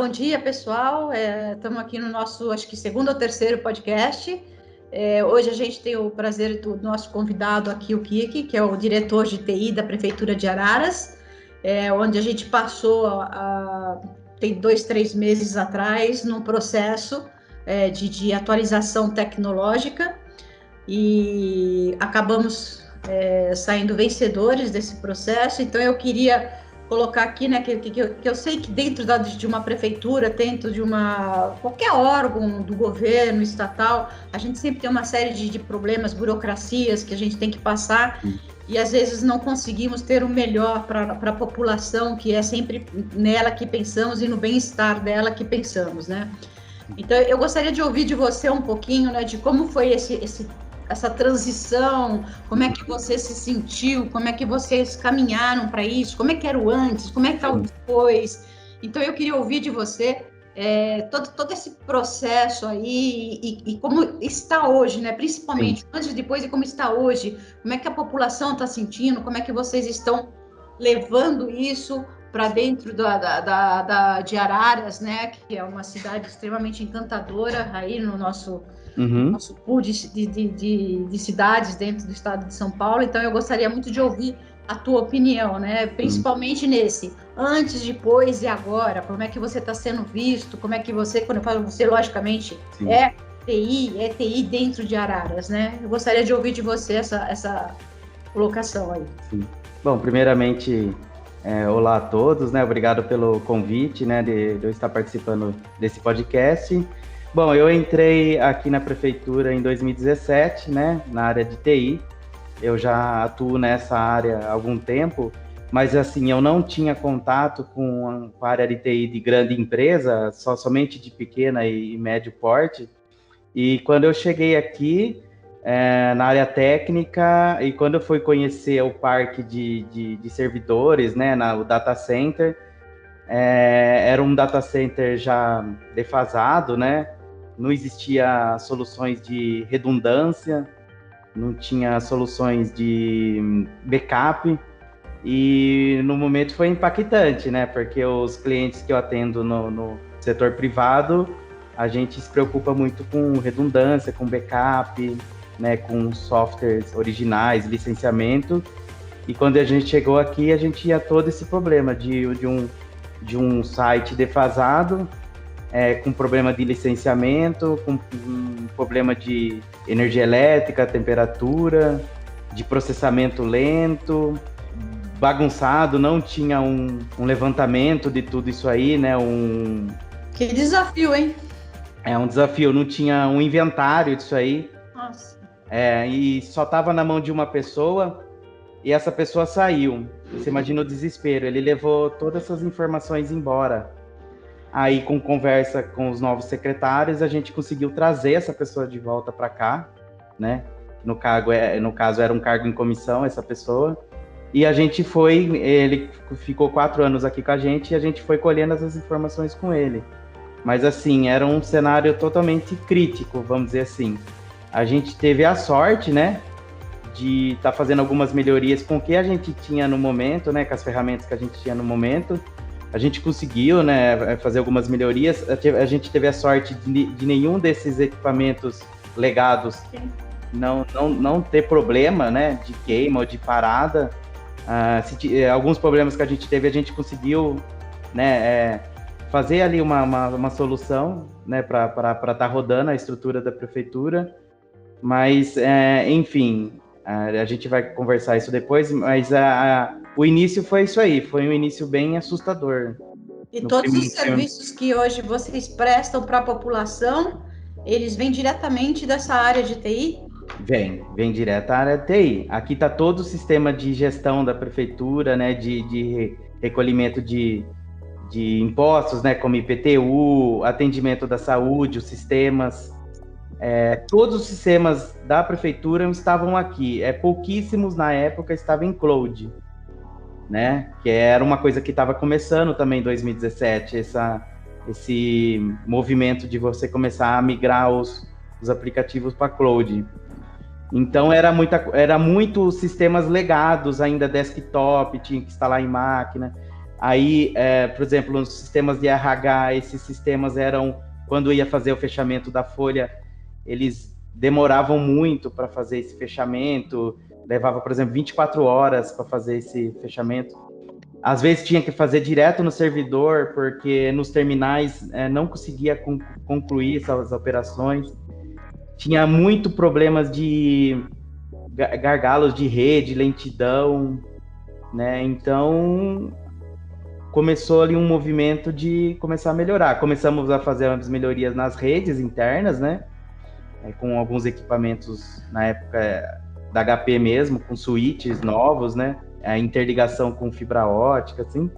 bom dia, pessoal. Estamos aqui no nosso, acho que segundo ou terceiro podcast. Hoje a gente tem o prazer do nosso convidado aqui, o Kiki, que é o diretor de TI da Prefeitura de Araras, onde a gente passou, tem 2-3 meses atrás, num processo de atualização tecnológica e acabamos saindo vencedores desse processo. Então, eu queria colocar aqui, né, que eu sei que dentro de uma prefeitura, dentro de qualquer órgão do governo estatal, a gente sempre tem uma série de problemas, burocracias que a gente tem que passar e às vezes não conseguimos ter o melhor para a população, que é sempre nela que pensamos e no bem-estar dela que pensamos, né? Então, eu gostaria de ouvir de você um pouquinho, né, de como foi essa transição, como é que você se sentiu, como é que vocês caminharam para isso, como é que era o antes, como é que está o depois. Então, eu queria ouvir de você todo esse processo aí e como está hoje, né? Principalmente antes e depois, e como está hoje, como é que a população está sentindo, como é que vocês estão levando isso para dentro de Araras, né? Que é uma cidade extremamente encantadora aí no nosso pool de cidades dentro do estado de São Paulo. Então, eu gostaria muito de ouvir a tua opinião, né? Principalmente nesse antes, depois e agora. Como é que você está sendo visto? Como é que você, quando eu falo você, logicamente, é TI dentro de Araras, né? Eu gostaria de ouvir de você essa colocação aí. Sim. Bom, primeiramente, olá a todos, né? Obrigado pelo convite, né, de eu estar participando desse podcast. Bom, eu entrei aqui na prefeitura em 2017, né, na área de TI. Eu já atuo nessa área há algum tempo, mas assim, eu não tinha contato com a área de TI de grande empresa, somente de pequena e médio porte. E quando eu cheguei aqui, na área técnica, e quando eu fui conhecer o parque de servidores, né, o data center, era um data center já defasado, né? Não existia soluções de redundância, não tinha soluções de backup, e no momento foi impactante, né? Porque os clientes que eu atendo no setor privado, a gente se preocupa muito com redundância, com backup, né? Com softwares originais, licenciamento, e quando a gente chegou aqui, a gente tinha todo esse problema de um site defasado, com problema de licenciamento, com problema de energia elétrica, temperatura, de processamento lento, bagunçado, não tinha um levantamento de tudo isso aí, né? Que desafio, hein? É um desafio, não tinha um inventário disso aí. Nossa. E só estava na mão de uma pessoa, e essa pessoa saiu. Você imagina o desespero, ele levou todas essas informações embora. Aí, com conversa com os novos secretários, a gente conseguiu trazer essa pessoa de volta para cá, né? No caso, era um cargo em comissão, essa pessoa. E a gente ele ficou 4 anos aqui com a gente, e a gente foi colhendo essas informações com ele. Mas, assim, era um cenário totalmente crítico, vamos dizer assim. A gente teve a sorte, né, de estar fazendo algumas melhorias com o que a gente tinha no momento, né, com as ferramentas que a gente tinha no momento. A gente conseguiu, né, fazer algumas melhorias. A gente teve a sorte de nenhum desses equipamentos legados não ter problema, né, de queima ou de parada. Alguns problemas que a gente teve, a gente conseguiu, né, fazer ali uma solução, né, para estar rodando a estrutura da prefeitura. Mas, enfim, a gente vai conversar isso depois, mas o início foi isso aí, foi um início bem assustador. E todos os serviços que hoje vocês prestam para a população, eles vêm diretamente dessa área de TI? Vem direto da área de TI. Aqui está todo o sistema de gestão da prefeitura, né, de recolhimento de impostos, né, como IPTU, atendimento da saúde, os sistemas. Todos os sistemas da prefeitura estavam aqui. Pouquíssimos na época estavam em cloud, né? Que era uma coisa que estava começando também em 2017, esse movimento de você começar a migrar os aplicativos para cloud. Então era muito sistemas legados ainda, desktop, tinha que instalar em máquina. Aí, por exemplo, nos sistemas de RH, esses sistemas eram, quando ia fazer o fechamento da folha, eles demoravam muito para fazer esse fechamento, levava, por exemplo, 24 horas para fazer esse fechamento. Às vezes tinha que fazer direto no servidor, porque nos terminais não conseguia concluir essas operações. Tinha muito problemas de gargalos de rede, lentidão, né? Então, começou ali um movimento de começar a melhorar. Começamos a fazer as melhorias nas redes internas, né? Com alguns equipamentos, na época da HP mesmo, com switches novos, né? A interligação com fibra ótica, assim.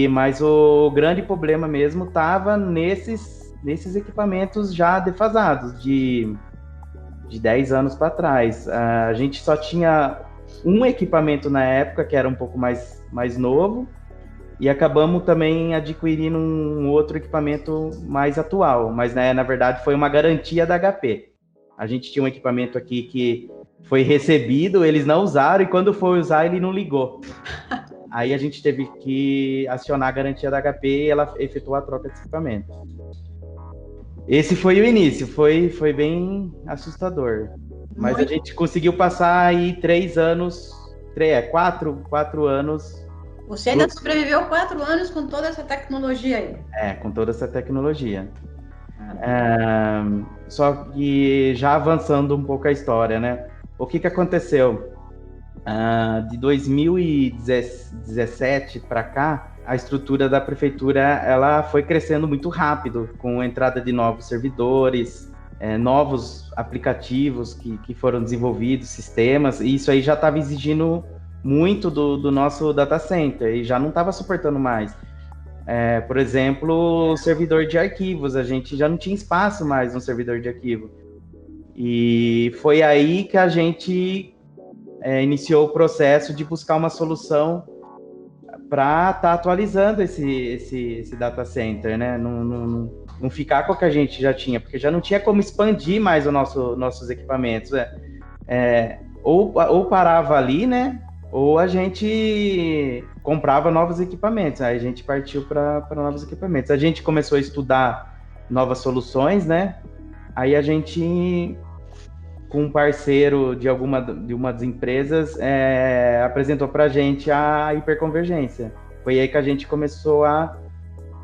Mas o grande problema mesmo estava nesses equipamentos já defasados, de 10 anos para trás. A gente só tinha um equipamento na época, que era um pouco mais novo, e acabamos também adquirindo um outro equipamento mais atual, mas né, na verdade foi uma garantia da HP. A gente tinha um equipamento aqui que foi recebido, eles não usaram, e quando foi usar, ele não ligou. Aí a gente teve que acionar a garantia da HP e ela efetuou a troca de equipamento. Esse foi o início, foi bem assustador. Mas a gente conseguiu passar aí 4 anos. Você ainda sobreviveu 4 anos com toda essa tecnologia aí? Com toda essa tecnologia. Só que já avançando um pouco a história, né? O que aconteceu? De 2017 para cá, a estrutura da prefeitura ela foi crescendo muito rápido, com a entrada de novos servidores, novos aplicativos que foram desenvolvidos, sistemas, e isso aí já estava exigindo muito do nosso data center, e já não estava suportando mais. Por exemplo, o servidor de arquivos, a gente já não tinha espaço mais no servidor de arquivo. E foi aí que a gente iniciou o processo de buscar uma solução para estar atualizando esse data center, né? Não ficar com o que a gente já tinha, porque já não tinha como expandir mais nossos equipamentos. Ou parava ali, né? Ou a gente comprava novos equipamentos. Aí a gente partiu para novos equipamentos. A gente começou a estudar novas soluções, né? Aí a gente, com um parceiro de uma das empresas, apresentou para a gente a hiperconvergência. Foi aí que a gente começou a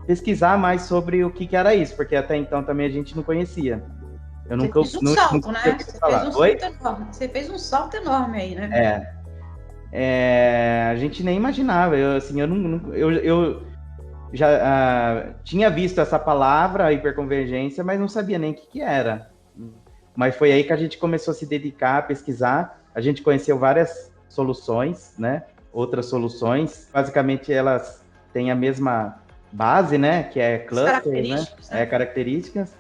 pesquisar mais sobre o que era isso, porque até então também a gente não conhecia. Você fez um salto, né? Você fez um salto enorme aí, né? A gente nem imaginava. Eu já tinha visto essa palavra, hiperconvergência, mas não sabia nem o que era. Mas foi aí que a gente começou a se dedicar a pesquisar. A gente conheceu várias soluções, né? Outras soluções. Basicamente, elas têm a mesma base, né? Que é cluster, né? Características.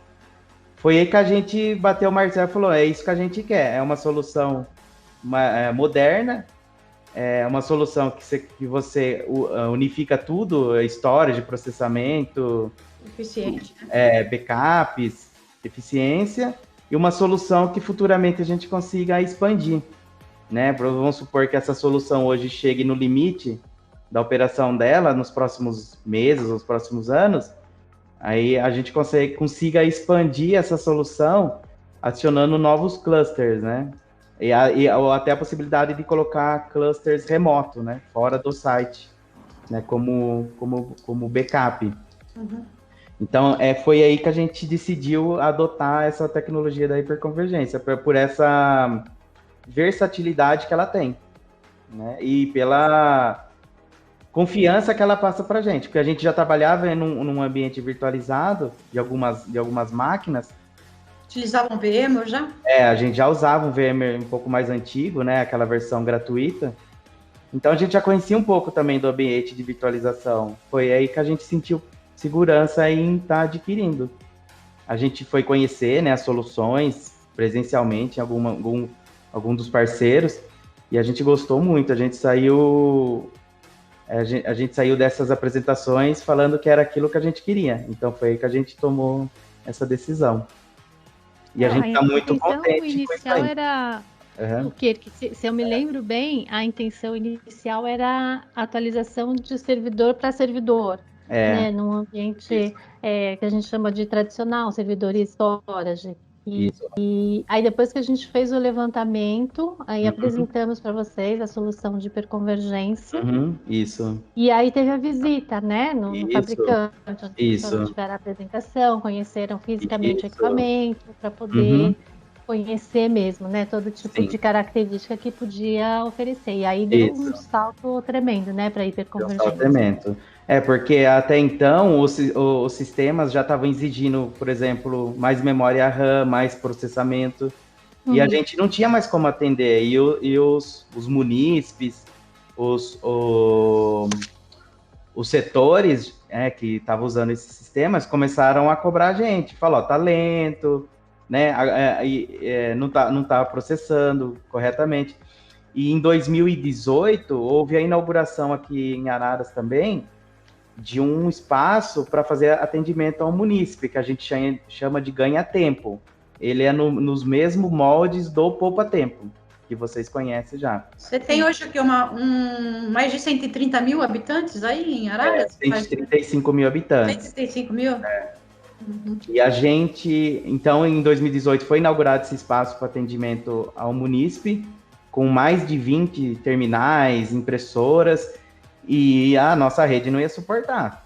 Foi aí que a gente bateu o martelo e falou, é isso que a gente quer. É uma solução moderna, uma solução que você unifica tudo, storage, processamento, eficiente, backups, eficiência, e uma solução que futuramente a gente consiga expandir, né? Vamos supor que essa solução hoje chegue no limite da operação dela nos próximos meses, nos próximos anos, aí a gente consiga expandir essa solução adicionando novos clusters, né? Ou até a possibilidade de colocar clusters remoto, né? Fora do site, né? Como backup. Uhum. Então, foi aí que a gente decidiu adotar essa tecnologia da hiperconvergência, por essa versatilidade que ela tem, né? E pela confiança que ela passa para a gente, porque a gente já trabalhava num ambiente virtualizado de algumas máquinas. Utilizavam VMware já? A gente já usava um VMware um pouco mais antigo, né? Aquela versão gratuita. Então a gente já conhecia um pouco também do ambiente de virtualização. Foi aí que a gente sentiu segurança em estar adquirindo. A gente foi conhecer, né, as soluções presencialmente em algum dos parceiros e a gente gostou muito. A gente saiu dessas apresentações falando que era aquilo que a gente queria. Então foi aí que a gente tomou essa decisão. E a gente está muito contente. O inicial era Aham. O que se eu me lembro bem, a intenção inicial era a atualização de servidor para servidor, É, né? Num ambiente que a gente chama de tradicional, servidor e storage. isso. E aí depois que a gente fez o levantamento, aí Uhum, apresentamos para vocês a solução de hiperconvergência. uhum, isso. E aí teve a visita, né, no Isso. fabricante, onde vocês Isso. tiveram a apresentação, conheceram fisicamente o Isso. equipamento para Uhum, poder conhecer mesmo, né, todo tipo sim. de característica que podia oferecer. E aí deu um Isso. salto tremendo, né, para Deu um hiperconvergência. saltamento. É, porque até então os sistemas já estavam exigindo, por exemplo, mais memória RAM, mais processamento, e a Uhum, gente não tinha mais como atender. E os munícipes, os, o- os setores que estavam usando esses sistemas começaram a cobrar a gente. Falou, tá lento, né? Não tá processando corretamente. E em 2018 houve a inauguração aqui em Araras também de um espaço para fazer atendimento ao munícipe, que a gente chama de ganha-tempo. Ele é nos mesmos moldes do poupa-tempo, que vocês conhecem já. Você tem hoje aqui mais de 130 mil habitantes aí em Araras? 135 mil habitantes. 135 mil? Uhum. E a gente, então, em 2018, foi inaugurado esse espaço para atendimento ao munícipe, com mais de 20 terminais, impressoras, e a nossa rede não ia suportar.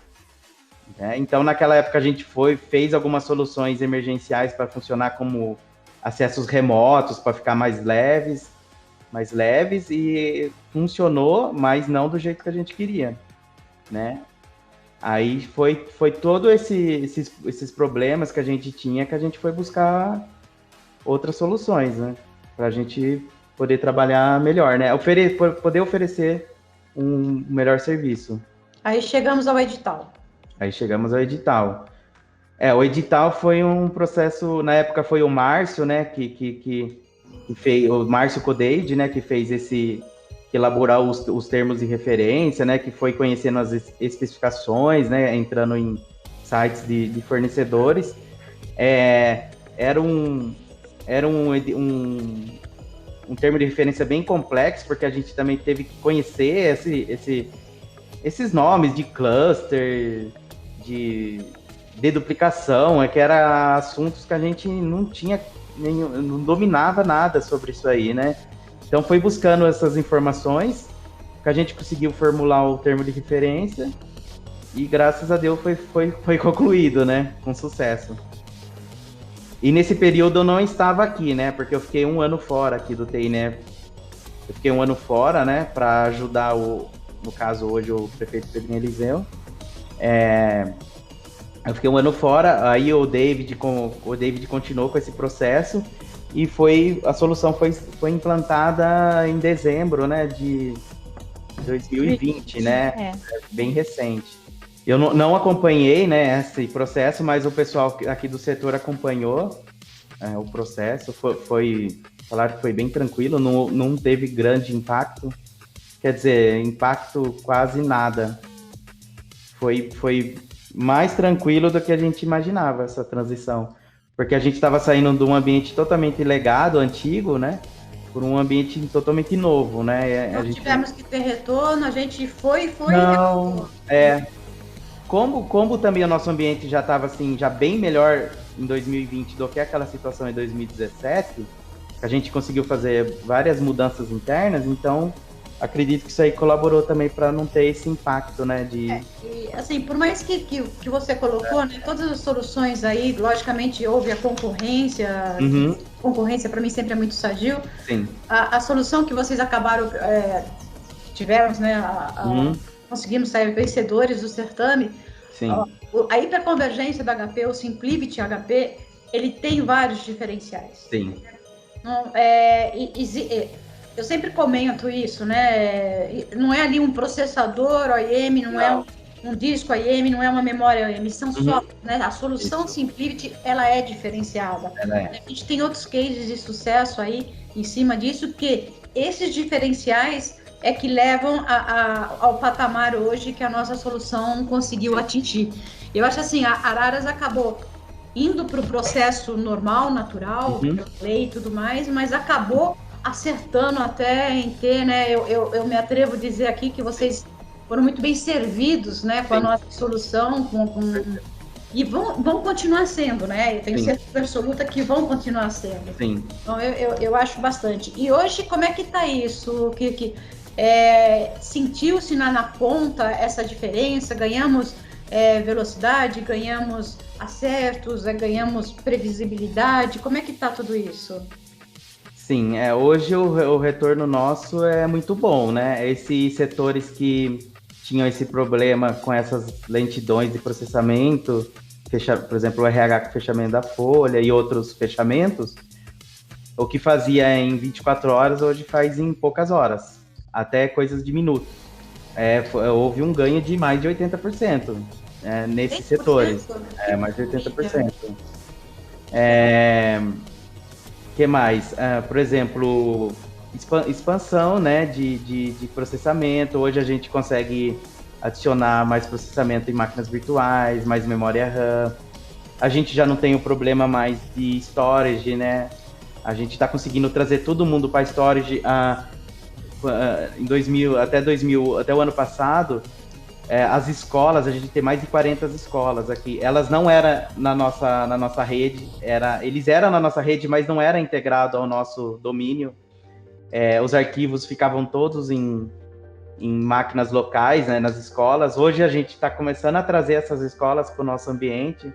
Então, naquela época, a gente fez algumas soluções emergenciais para funcionar como acessos remotos, para ficar mais leves, e funcionou, mas não do jeito que a gente queria, né? Aí foi todo esses problemas que a gente tinha que a gente foi buscar outras soluções, né? Para a gente poder trabalhar melhor, né? Poder oferecer um melhor serviço. Aí chegamos ao edital. Aí chegamos ao edital. O edital foi um processo, na época foi o Márcio, né, que fez, o Márcio Codeide, né, que fez que elaborar os termos de referência, né, que foi conhecendo as especificações, né, entrando em sites de fornecedores. Era um termo de referência bem complexo, porque a gente também teve que conhecer esses nomes de cluster, de deduplicação, que eram assuntos que a gente não tinha, não dominava nada sobre isso aí, né? Então foi buscando essas informações que a gente conseguiu formular o termo de referência e graças a Deus foi concluído, né? Com sucesso. E nesse período eu não estava aqui, né? Porque eu fiquei 1 ano fora aqui do TI, né? Eu fiquei 1 ano fora, né? Para ajudar no caso hoje o prefeito Pedrinho Eliseu. Eu fiquei 1 ano fora, aí o David continuou com esse processo e a solução foi implantada em dezembro, né, de 2020, né, bem recente. Eu não acompanhei, né, esse processo, mas o pessoal aqui do setor acompanhou o processo, falaram que foi bem tranquilo, não teve grande impacto, quer dizer, impacto quase nada. Foi mais tranquilo do que a gente imaginava essa transição, porque a gente estava saindo de um ambiente totalmente legado, antigo, né, por um ambiente totalmente novo, né. Não tivemos que ter retorno, a gente foi. Não, como também o nosso ambiente já estava assim, já bem melhor em 2020 do que aquela situação em 2017, a gente conseguiu fazer várias mudanças internas, então acredito que isso aí colaborou também para não ter esse impacto, né? E, assim, por mais que você colocou, né, todas as soluções aí, logicamente houve a concorrência. Uhum. Concorrência para mim sempre é muito sadio. Sim. A solução que vocês acabaram tivemos, né? Conseguimos sair vencedores do certame. Sim. A hiperconvergência da HP, o SimpliVity HP, ele tem vários diferenciais. Sim. Eu sempre comento isso, né? Não é ali um processador OEM, não é um disco OEM, não é uma memória OEM, são só, né? A solução SimpliVity, ela é diferenciada. A gente tem outros cases de sucesso aí em cima disso, que esses diferenciais é que levam ao patamar hoje que a nossa solução conseguiu atingir. Eu acho assim, a Araras acabou indo para o processo normal, natural, lei e tudo mais, mas acabou acertando até em ter, né? Eu me atrevo a dizer aqui que vocês foram muito bem servidos, né, com a nossa solução, e vão continuar sendo, né? Eu tenho certeza absoluta que vão continuar sendo. Sim. Então, eu acho bastante. E hoje, como é que está isso? Sentiu-se na ponta essa diferença? Ganhamos velocidade, ganhamos acertos, ganhamos previsibilidade? Como é que está tudo isso? Sim, hoje o retorno nosso é muito bom, né? Esses setores que tinham esse problema com essas lentidões de processamento, por exemplo, o RH com fechamento da folha e outros fechamentos, o que fazia em 24 horas, hoje faz em poucas horas, até coisas de minutos. Houve um ganho de mais de 80% nesses setores. Mais de 80%. Que mais? Por exemplo, expansão, né, de processamento. Hoje a gente consegue adicionar mais processamento em máquinas virtuais, mais memória RAM. A gente já não tem o problema mais de storage, né? A gente está conseguindo trazer todo mundo para storage até o ano passado. As escolas, a gente tem mais de 40 escolas aqui. Elas não eram na nossa rede, eles eram na nossa rede, mas não era integrado ao nosso domínio. Os arquivos ficavam todos em máquinas locais, né, nas escolas. Hoje a gente está começando a trazer essas escolas para o nosso ambiente.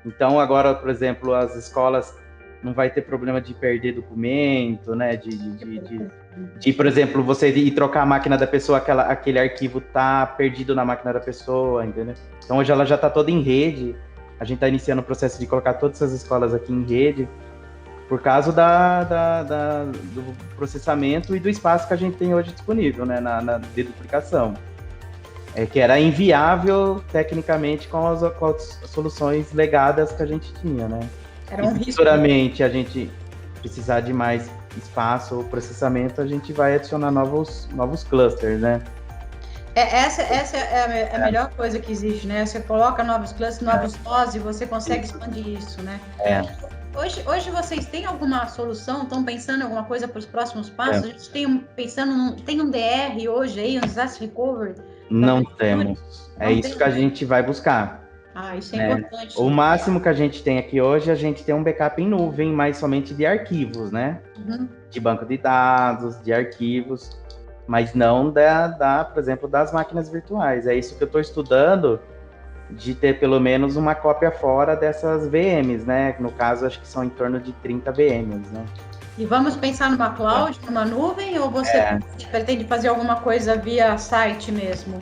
Então agora, por exemplo, as escolas não vai ter problema de perder documento, né, de, por exemplo, você ir trocar a máquina da pessoa, aquele arquivo tá perdido na máquina da pessoa, entendeu? Então hoje ela já está toda em rede. A gente está iniciando o processo de colocar todas essas escolas aqui em rede, por causa do processamento e do espaço que a gente tem hoje disponível, né, na deduplicação. Que era inviável tecnicamente com as soluções legadas que a gente tinha, né? Era um risco. Futuramente a gente precisar de mais espaço ou processamento, a gente vai adicionar novos clusters, né? Essa é a melhor coisa que existe, né? Você coloca novos clusters, novos nós e você consegue expandir isso, né? Hoje vocês têm alguma solução? Estão pensando em alguma coisa para os próximos passos? A gente tem um DR hoje aí, um disaster recovery? Não temos. Isso que a gente vai buscar. Isso é importante. O máximo que a gente tem aqui hoje, a gente tem um backup em nuvem, mas somente de arquivos, né? Uhum. De banco de dados, de arquivos, mas não por exemplo, das máquinas virtuais. É isso que eu estou estudando, de ter pelo menos uma cópia fora dessas VMs, né? No caso, acho que são em torno de 30 VMs, né? E vamos pensar numa cloud, numa nuvem, ou você pretende fazer alguma coisa via site mesmo?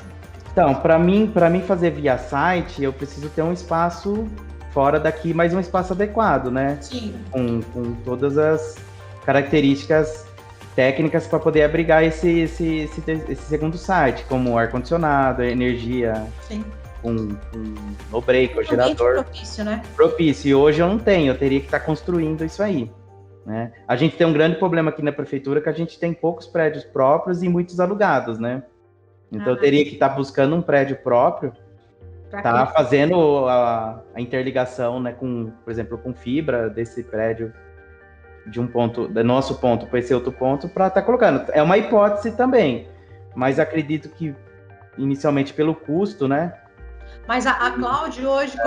Então, para mim fazer via site, eu preciso ter um espaço fora daqui, mas um espaço adequado, né? Sim. Com todas as características técnicas para poder abrigar esse segundo site, como ar-condicionado, energia, sim, com no break, o gerador. Propício, né? Propício. E hoje eu não tenho, eu teria que estar construindo isso aí, né? A gente tem um grande problema aqui na prefeitura, que a gente tem poucos prédios próprios e muitos alugados, né? Então eu teria que estar buscando um prédio próprio, fazendo a interligação, né, por exemplo, com fibra desse prédio, de um ponto, do nosso ponto para esse outro ponto, para estar colocando. É uma hipótese também, mas acredito que inicialmente pelo custo, né? Mas a cloud hoje,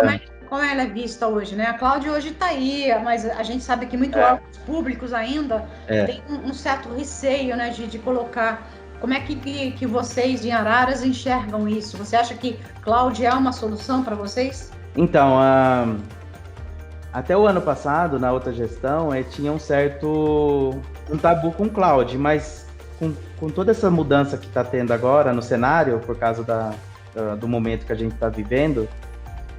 como ela é vista hoje, né? A cloud hoje está aí, mas a gente sabe que muitos órgãos públicos ainda tem um certo receio, né, de colocar. Como é que vocês em Araras enxergam isso? Você acha que cloud é uma solução para vocês? Então, até o ano passado, na outra gestão, tinha um tabu com cloud, mas com toda essa mudança que está tendo agora no cenário, por causa do momento que a gente está vivendo,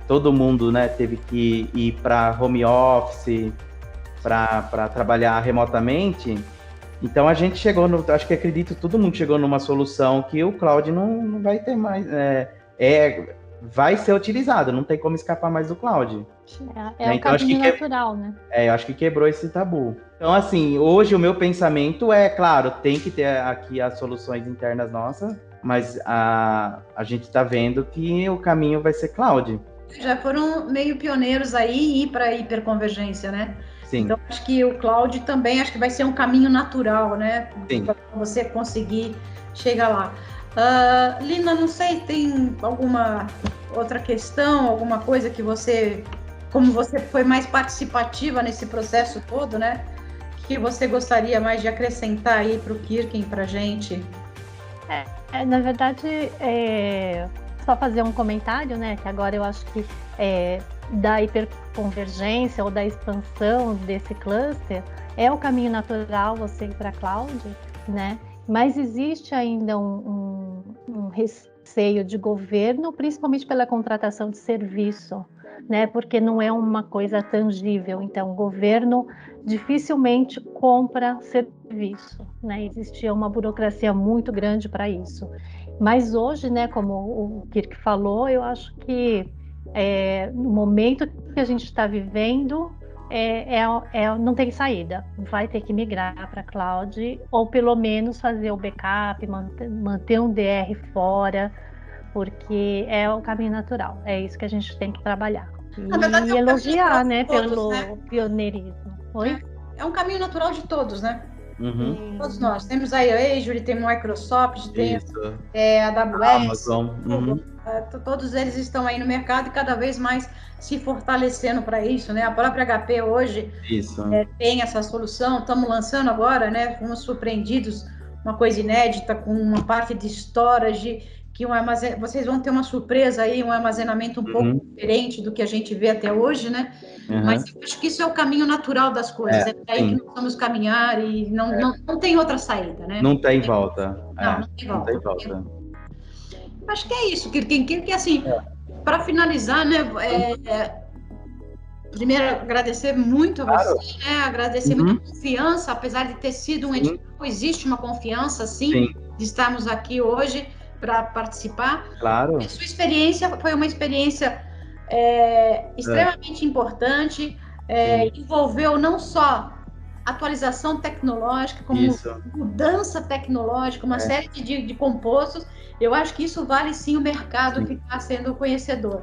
todo mundo, né, teve que ir para home office, para trabalhar remotamente. Então a gente chegou acho que acredito, todo mundo chegou numa solução que o cloud não vai ter mais, vai ser utilizado, não tem como escapar mais do cloud. Um caminho natural, né? Eu acho que quebrou esse tabu. Então, assim, hoje o meu pensamento claro, tem que ter aqui as soluções internas nossas, mas a gente está vendo que o caminho vai ser cloud. Já foram meio pioneiros aí em ir para hiperconvergência, né? Sim. Então, acho que o cloud também acho que vai ser um caminho natural, né? Sim. Para você conseguir chegar lá. Lina, não sei, tem alguma outra questão, alguma coisa que você, como você foi mais participativa nesse processo todo, né? Que você gostaria mais de acrescentar aí para o Kirken, para a gente? Na verdade, só fazer um comentário, né? Que agora eu acho que da hiperconvergência ou da expansão desse cluster é o caminho natural você ir para a cloud, né? Mas existe ainda um receio de governo, principalmente pela contratação de serviço, né? Porque não é uma coisa tangível. Então, o governo dificilmente compra serviço, né? Existia uma burocracia muito grande para isso. Mas hoje, né, como o Kirk falou, eu acho que no momento que a gente está vivendo, não tem saída. Vai ter que migrar para a cloud, ou pelo menos fazer o backup, manter um DR fora, porque é o caminho natural. É isso que a gente tem que trabalhar. Na verdade, E elogiar, né, todos, pelo né? pioneirismo. Oi? É um caminho natural de todos, né? Uhum. Todos nós. Temos aí a Azure, tem a Microsoft, tem a AWS, Amazon. Uhum. Todos eles estão aí no mercado e cada vez mais se fortalecendo para isso, né? A própria HP hoje tem essa solução, estamos lançando agora, né? Fomos surpreendidos, uma coisa inédita, com uma parte de storage, que vocês vão ter uma surpresa aí, um armazenamento um pouco diferente do que a gente vê até hoje, né? Mas eu acho que isso é o caminho natural das coisas, é para aí que nós vamos caminhar e não tem outra saída, né? Não tem volta. Não tem volta. Acho que é isso, que assim, para finalizar, né, primeiro agradecer muito a você, né, agradecer muito a confiança, apesar de ter sido um edital, existe uma confiança, sim, de estarmos aqui hoje para participar. Claro. A sua experiência foi uma experiência extremamente importante, envolveu não só atualização tecnológica, como mudança tecnológica, uma série de compostos. Eu acho que isso vale sim o mercado que está sendo conhecedor.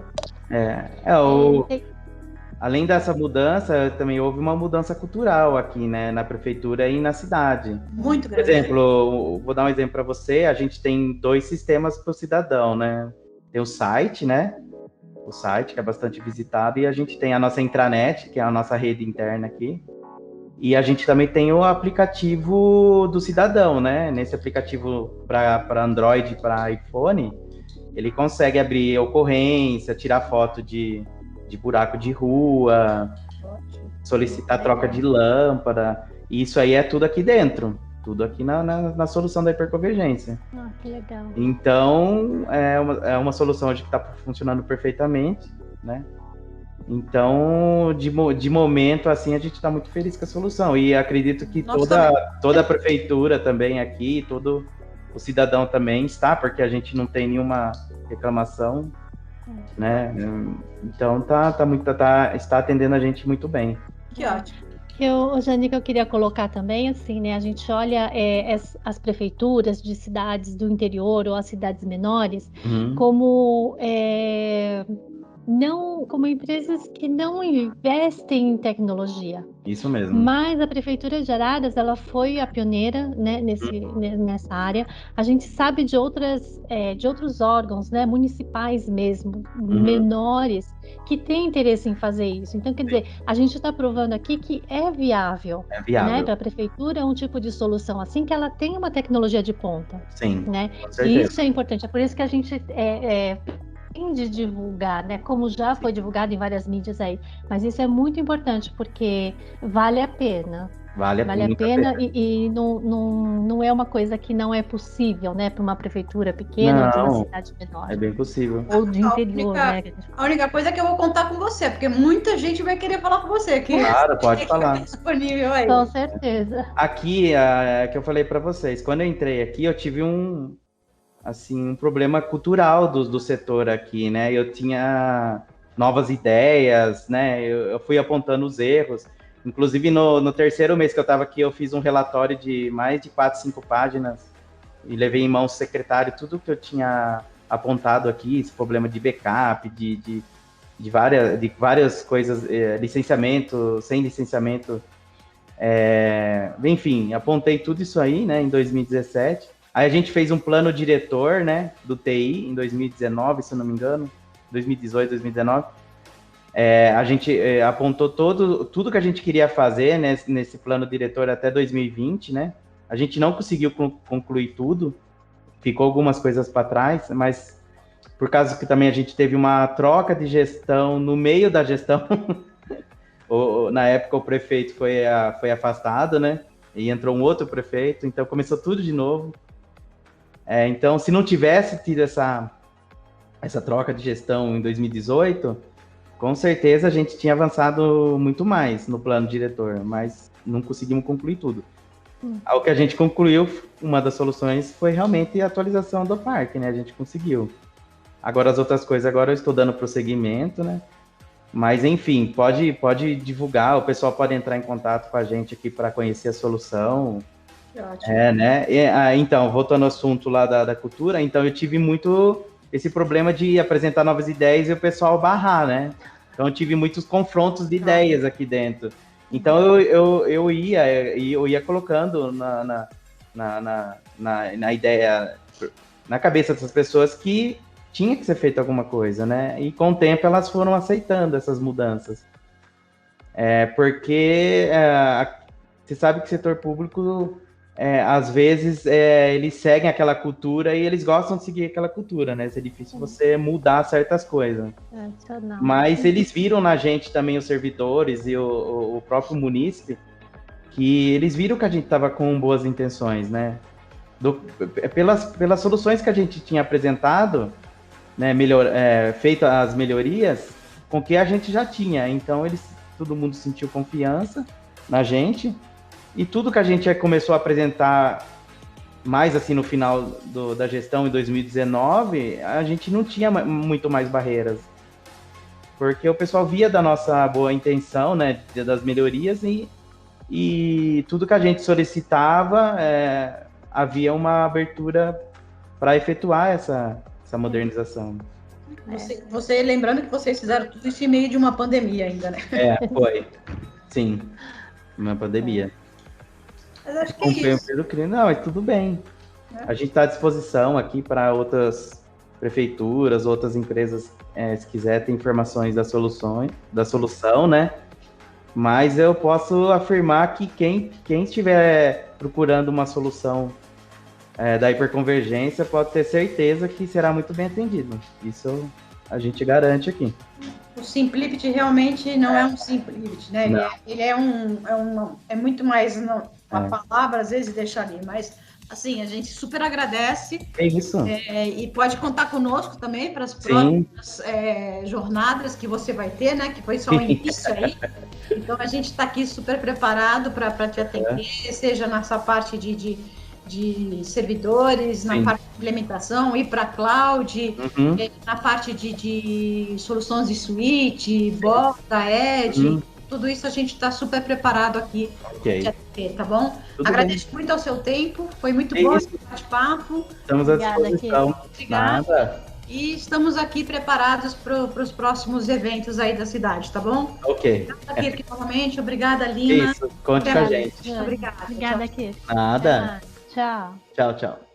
Além dessa mudança, também houve uma mudança cultural aqui, né, na prefeitura e na cidade. Muito grande. Por exemplo, vou dar um exemplo para você, a gente tem 2 sistemas para o cidadão, né? Tem o site, né? O site, que é bastante visitado, e a gente tem a nossa intranet, que é a nossa rede interna aqui. E a gente também tem o aplicativo do cidadão, né? Nesse aplicativo para Android e para iPhone, ele consegue abrir ocorrência, tirar foto de buraco de rua, solicitar troca de lâmpada. E isso aí é tudo aqui dentro, tudo aqui na solução da hiperconvergência. Que legal. Então, é uma solução hoje que está funcionando perfeitamente, né? Então, de momento, assim, a gente está muito feliz com a solução. E acredito que toda a prefeitura também aqui, todo o cidadão também está, porque a gente não tem nenhuma reclamação, né? Então, está atendendo a gente muito bem. Que ótimo. Janica, eu queria colocar também, assim, né? A gente olha as prefeituras de cidades do interior ou as cidades menores como empresas que não investem em tecnologia. Isso mesmo. Mas a Prefeitura de Araras, ela foi a pioneira, né, nessa área. A gente sabe de outros órgãos, né, municipais mesmo, menores, que têm interesse em fazer isso. Então, quer dizer, a gente está provando aqui que é viável. Né, para a Prefeitura, um tipo de solução assim, que ela tem uma tecnologia de ponta. Sim, né? Com certeza. E isso é importante. É por isso que a gente tem de divulgar, né? Como já foi divulgado em várias mídias aí. Mas isso é muito importante, porque vale a pena. Vale a pena. E não é uma coisa que não é possível, né? Para uma prefeitura pequena ou de uma cidade menor. É bem possível. Ou de interior, né? A única coisa é que eu vou contar com você, porque muita gente vai querer falar com você. Claro, pode falar. Disponível aí. Com certeza. Aqui, que eu falei para vocês, quando eu entrei aqui, eu tive um problema cultural do setor aqui, né? Eu tinha novas ideias, né? Eu fui apontando os erros. Inclusive, no terceiro mês que eu estava aqui, eu fiz um relatório de mais de 4, 5 páginas e levei em mãos o secretário tudo que eu tinha apontado aqui, esse problema de backup, várias coisas, licenciamento, sem licenciamento, enfim, apontei tudo isso aí, né, em 2017. Aí a gente fez um plano diretor, né, do TI em 2019, se eu não me engano, 2018, 2019. A gente apontou tudo que a gente queria fazer, né, nesse plano diretor até 2020, né. A gente não conseguiu concluir tudo, ficou algumas coisas para trás, mas por causa que também a gente teve uma troca de gestão no meio da gestão, na época o prefeito foi afastado, né, e entrou um outro prefeito, então começou tudo de novo. Então, se não tivesse tido essa troca de gestão em 2018, com certeza a gente tinha avançado muito mais no plano diretor, mas não conseguimos concluir tudo. O que a gente concluiu, uma das soluções foi realmente a atualização do parque, né? A gente conseguiu. Agora as outras coisas, agora eu estou dando prosseguimento, né? Mas enfim, pode divulgar, o pessoal pode entrar em contato com a gente aqui para conhecer a solução. Ótimo. Né? Então, voltando ao assunto lá da cultura, então eu tive muito esse problema de apresentar novas ideias e o pessoal barrar, né? Então eu tive muitos confrontos de ideias aqui dentro. Então eu ia colocando na ideia, na cabeça dessas pessoas que tinha que ser feito alguma coisa, né? E com o tempo elas foram aceitando essas mudanças. Porque você sabe que o setor público, às vezes, eles seguem aquela cultura e eles gostam de seguir aquela cultura, né? É difícil você mudar certas coisas. Mas eles viram na gente também, os servidores e o próprio munícipe, que eles viram que a gente estava com boas intenções, né? Pelas soluções que a gente tinha apresentado, né, feito as melhorias com o que a gente já tinha. Então, todo mundo sentiu confiança na gente. E tudo que a gente começou a apresentar mais assim no final da gestão em 2019, a gente não tinha muito mais barreiras. Porque o pessoal via da nossa boa intenção, né, das melhorias, e tudo que a gente solicitava, havia uma abertura para efetuar essa modernização. Você lembrando que vocês fizeram tudo isso em meio de uma pandemia ainda, né? Foi. Sim, uma pandemia. Mas acho que é isso. Não, mas tudo bem. A gente está à disposição aqui para outras prefeituras, outras empresas, se quiser ter informações da solução, né? Mas eu posso afirmar que quem estiver procurando uma solução da hiperconvergência pode ter certeza que será muito bem atendido. Isso a gente garante aqui. O Simplifity realmente não é um Simplifity, né? Ele é muito mais uma palavra, às vezes, deixa ali, mas assim, a gente super agradece. É isso. E pode contar conosco também para as próximas jornadas que você vai ter, né? Que foi só o início aí. Então a gente está aqui super preparado para te atender, seja nessa parte de servidores, na parte de implementação, ir para a cloud, na parte de soluções de suíte, bota, edge, tudo isso a gente está super preparado aqui para atender, tá bom? Agradeço muito ao seu tempo, foi muito bom esse bate-papo. Estamos à disposição. Obrigada. E estamos aqui preparados para os próximos eventos aí da cidade, tá bom? Ok. Obrigada, aqui novamente. Obrigada, Lina. Isso, conte com a gente. Obrigada. Obrigada, Kirk. Nada. Tchau. Tchau, tchau.